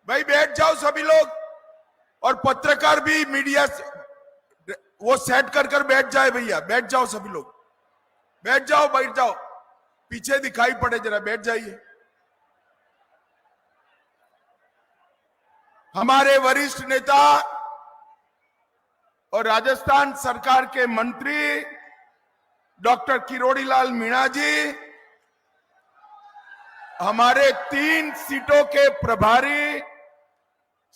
भाई बैठ जाओ सभी लोग, और पत्रकार भी मीडिया वो सेट कर बैठ जाए। भैया बैठ जाओ सभी लोग, बैठ जाओ, पीछे दिखाई पड़े जरा, बैठ जाइए। हमारे वरिष्ठ नेता और राजस्थान सरकार के मंत्री डॉक्टर किरोड़ीलाल मीणा जी, हमारे 3 सीटों के प्रभारी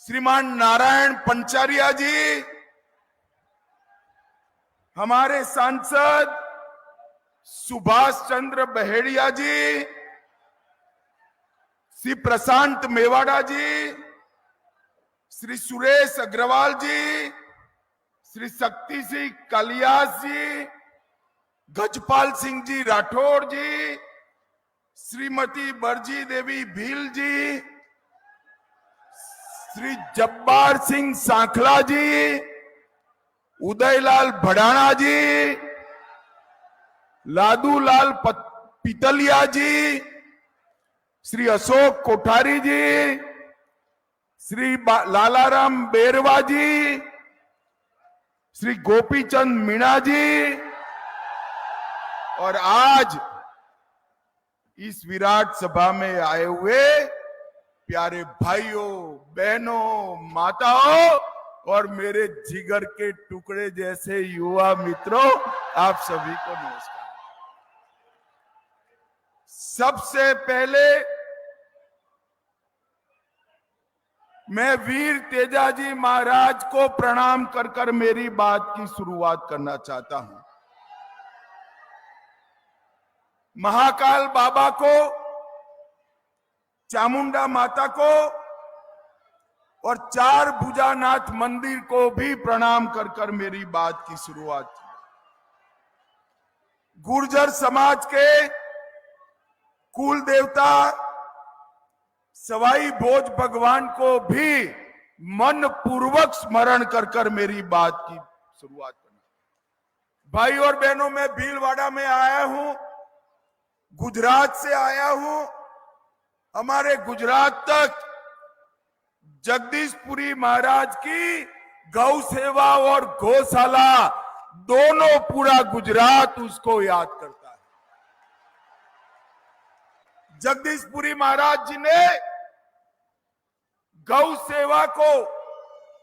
श्रीमान नारायण पंचारिया जी, हमारे सांसद सुभाष चंद्र बहेड़िया जी, श्री प्रशांत मेवाड़ा जी, श्री सुरेश अग्रवाल जी, श्री शक्ति सिंह कालियास जी, गजपाल सिंह जी राठौड़ जी, श्रीमती बरजी देवी भील जी, श्री जब्बार सिंह सांखला जी, उदयलाल भड़ाना जी, लादूलाल पितलिया जी, श्री अशोक कोठारी जी, श्री लालाराम बेरवा जी, श्री गोपीचंद मीणा जी, और आज इस विराट सभा में आए हुए प्यारे भाइयों, बहनों, माताओं और मेरे जिगर के टुकड़े जैसे युवा मित्रों, आप सभी को नमस्कार। सबसे पहले मैं वीर तेजाजी महाराज को प्रणाम कर मेरी बात की शुरुआत करना चाहता हूं। महाकाल बाबा को, चामुंडा माता को और 4 भुजानाथ मंदिर को भी प्रणाम कर मेरी बात की शुरुआत की। गुर्जर समाज के कुल देवता सवाई भोज भगवान को भी मन पूर्वक स्मरण कर मेरी बात की शुरुआत करना। भाई और बहनों, मैं भीलवाड़ा में आया हूं, गुजरात से आया हूं। हमारे गुजरात तक जगदीशपुरी महाराज की गौ सेवा और गौशाला दोनों, पूरा गुजरात उसको याद करता है। जगदीशपुरी महाराज जी ने गौ सेवा को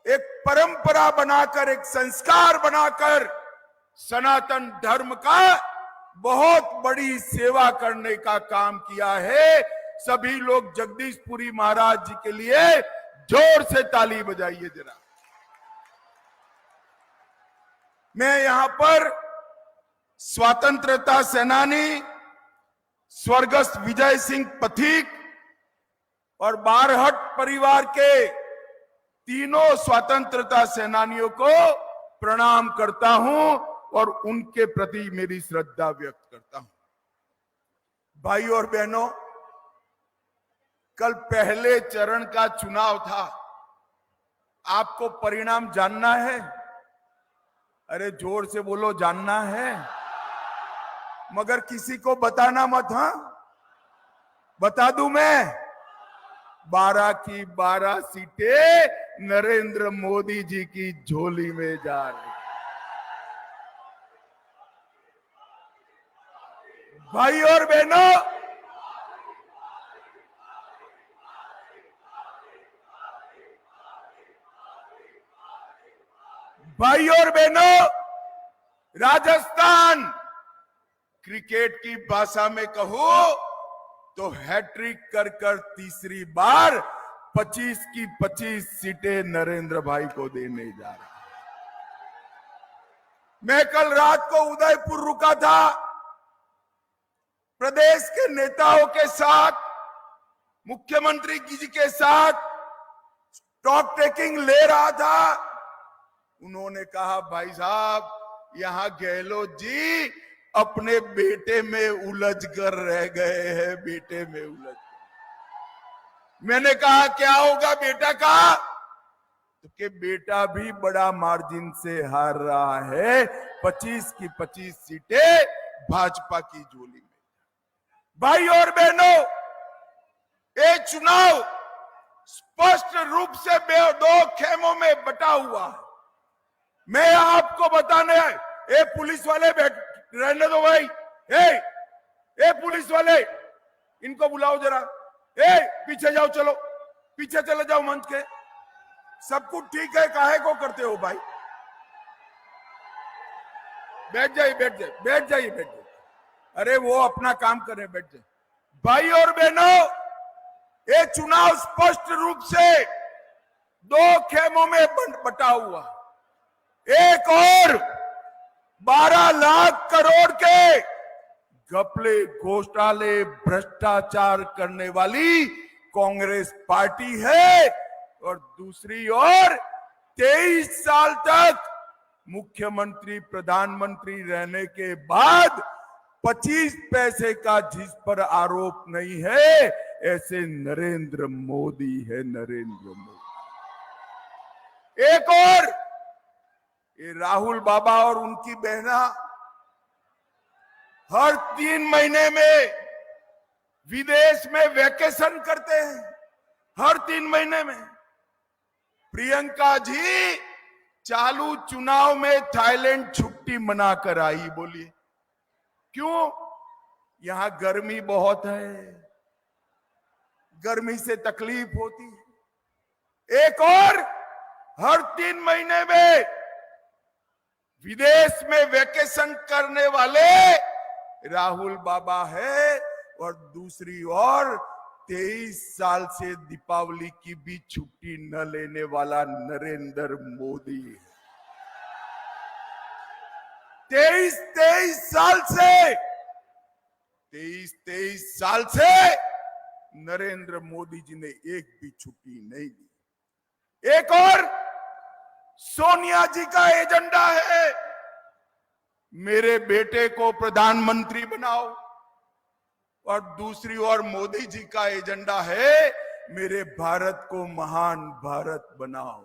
एक परंपरा बनाकर, एक संस्कार बनाकर सनातन धर्म का बहुत बड़ी सेवा करने का काम किया है। सभी लोग जगदीशपुरी महाराज जी के लिए जोर से ताली बजाइए जरा। मैं यहां पर स्वतंत्रता सेनानी स्वर्गस्थ विजय सिंह पथिक और बारहट परिवार के तीनों स्वतंत्रता सेनानियों को प्रणाम करता हूं और उनके प्रति मेरी श्रद्धा व्यक्त करता हूं। भाई और बहनों, कल पहले चरण का चुनाव था। आपको परिणाम जानना है? अरे जोर से बोलो, जानना है? मगर किसी को बताना मत। हाँ, बता दूं मैं, 12 की 12 सीटें नरेंद्र मोदी जी की झोली में जा रही। भाई और बहनों, राजस्थान क्रिकेट की भाषा में कहूं तो हैट्रिक कर तीसरी बार 25 की 25 सीटें नरेंद्र भाई को देने जा रहा है। मैं कल रात को उदयपुर रुका था, प्रदेश के नेताओं के साथ, मुख्यमंत्री जी के साथ स्टॉक टेकिंग ले रहा था। उन्होंने कहा, भाई साहब, यहां गहलोत जी अपने बेटे में उलझ कर रह गए हैं, बेटे में उलझ कर। मैंने कहा, क्या होगा बेटा का? तो कि बेटा भी बड़ा मार्जिन से हार रहा है, 25 की 25 सीटें भाजपा की झोली में। भाई और बहनों, ये चुनाव स्पष्ट रूप से दो खेमों में बटा हुआ है। मैं आपको बताने, ए पुलिस वाले रहने दो भाई, ए पुलिस वाले इनको बुलाओ जरा, पीछे जाओ, चलो पीछे चले जाओ मंच के। सब कुछ ठीक है, काहे को करते हो भाई? बैठ जाइए। अरे वो अपना काम करें, बैठ जाइए। भाई और बहनों, ये चुनाव स्पष्ट रूप से दो खेमों में बटा हुआ। एक और 12 लाख करोड़ के घपले, घोटाले, भ्रष्टाचार करने वाली कांग्रेस पार्टी है, और दूसरी ओर 23 साल तक मुख्यमंत्री प्रधानमंत्री रहने के बाद 25 पैसे का जिस पर आरोप नहीं है, ऐसे नरेंद्र मोदी है, नरेंद्र मोदी। एक और ये राहुल बाबा और उनकी बहना हर 3 महीने में विदेश में वैकेशन करते हैं, हर 3 महीने में। प्रियंका जी चालू चुनाव में थाईलैंड छुट्टी मनाकर आई। बोलिए क्यों? यहां गर्मी बहुत है, गर्मी से तकलीफ होती है। एक और हर 3 महीने में विदेश में वैकेशन करने वाले राहुल बाबा है, और दूसरी ओर 23 साल से दीपावली की भी छुट्टी न लेने वाला नरेंद्र मोदी है। 23 साल से नरेंद्र मोदी जी ने एक भी छुट्टी नहीं ली। एक और सोनिया जी का एजेंडा है, मेरे बेटे को प्रधानमंत्री बनाओ, और दूसरी ओर मोदी जी का एजेंडा है, मेरे भारत को महान भारत बनाओ।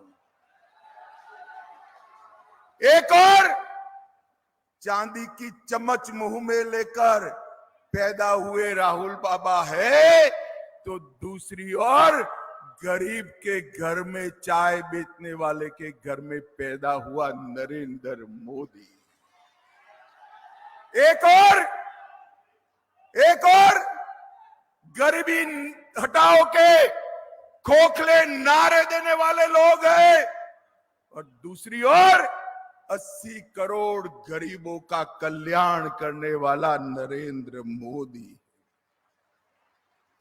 एक और चांदी की चम्मच मुंह में लेकर पैदा हुए राहुल बाबा है, तो दूसरी ओर गरीब के घर में चाय बेचने वाले के घर में पैदा हुआ नरेंद्र मोदी। एक और गरीबी हटाओ के खोखले नारे देने वाले लोग हैं, और दूसरी ओर 80 करोड़ गरीबों का कल्याण करने वाला नरेंद्र मोदी।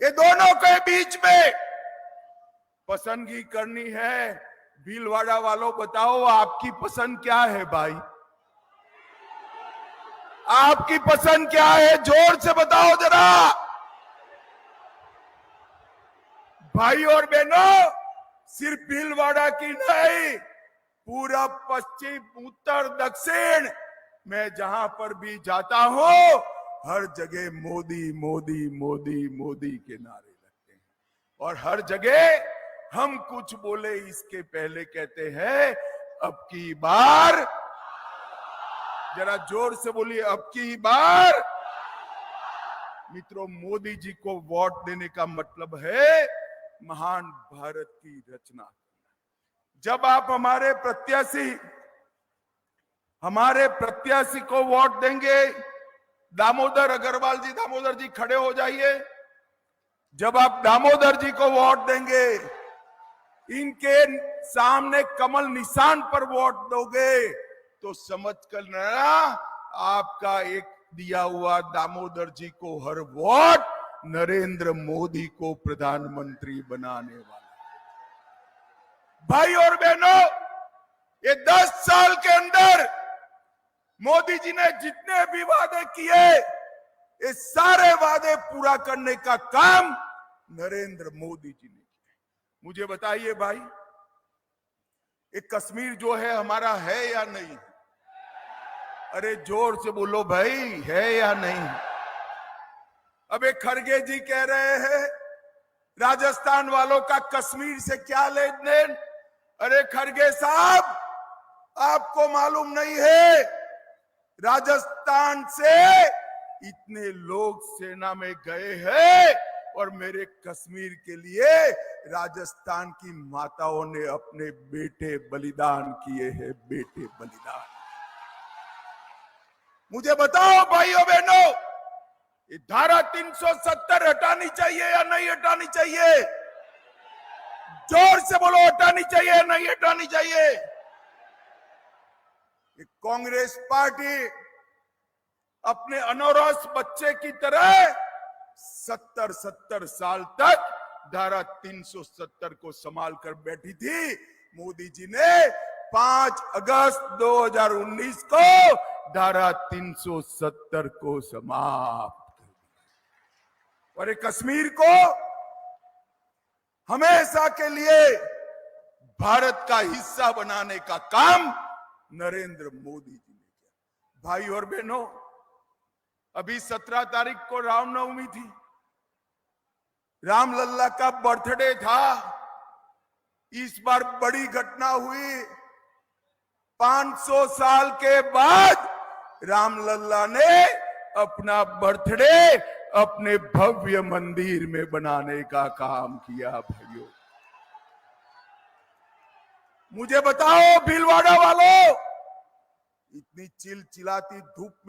ये दोनों के बीच में पसंदगी करनी है। भीलवाड़ा वालों बताओ, आपकी पसंद क्या है भाई? आपकी पसंद क्या है? जोर से बताओ जरा। भाई और बहनों, सिर्फ भीलवाड़ा की नहीं, पूरा पश्चिम उत्तर दक्षिण मैं जहां पर भी जाता हूं, हर जगह मोदी मोदी मोदी मोदी के नारे लगते हैं। और हर जगह हम कुछ बोले इसके पहले कहते हैं, अब की बार, जरा जोर से बोलिए, अब की बार। मित्रों, मोदी जी को वोट देने का मतलब है महान भारत की रचना करना। जब आप हमारे प्रत्याशी को वोट देंगे, दामोदर अग्रवाल जी, दामोदर जी खड़े हो जाइए। जब आप दामोदर जी को वोट देंगे, इनके सामने कमल निशान पर वोट दोगे, तो समझ कर लेना आपका एक दिया हुआ दामोदर जी को हर वोट नरेंद्र मोदी को प्रधानमंत्री बनाने वाला। भाई और बहनों, ये 10 साल के अंदर मोदी जी ने जितने भी वादे किए, ये सारे वादे पूरा करने का काम नरेंद्र मोदी जी ने किया। मुझे बताइए भाई, ये कश्मीर जो है हमारा है या नहीं? अरे जोर से बोलो भाई, है या नहीं? अब एक खड़गे जी कह रहे हैं राजस्थान वालों का कश्मीर से क्या लेन देन। अरे खड़गे साहब, आपको मालूम नहीं है, राजस्थान से इतने लोग सेना में गए हैं और मेरे कश्मीर के लिए राजस्थान की माताओं ने अपने बेटे बलिदान किए हैं, बेटे बलिदान। मुझे बताओ भाइयों बहनों, ये धारा 370 हटानी चाहिए या नहीं हटानी चाहिए? जोर से बोलो, हटानी चाहिए या नहीं हटानी चाहिए? ये कांग्रेस पार्टी अपने अनौरस बच्चे की तरह 70 साल तक धारा 370 को संभाल कर बैठी थी। मोदी जी ने 5 अगस्त 2019 को धारा 370 को समाप्त कर दिया और ये कश्मीर को हमेशा के लिए भारत का हिस्सा बनाने का काम नरेंद्र मोदी जी ने किया। भाई और बहनों, अभी 17 तारीख को रामनवमी थी, रामलल्ला का बर्थडे था। इस बार बड़ी घटना हुई। 500 साल के बाद रामलल्ला ने अपना बर्थडे अपने भव्य मंदिर में बनाने का काम किया। भाइयों, मुझे बताओ भीलवाड़ा वालों, इतनी चिलचिलाती धूप में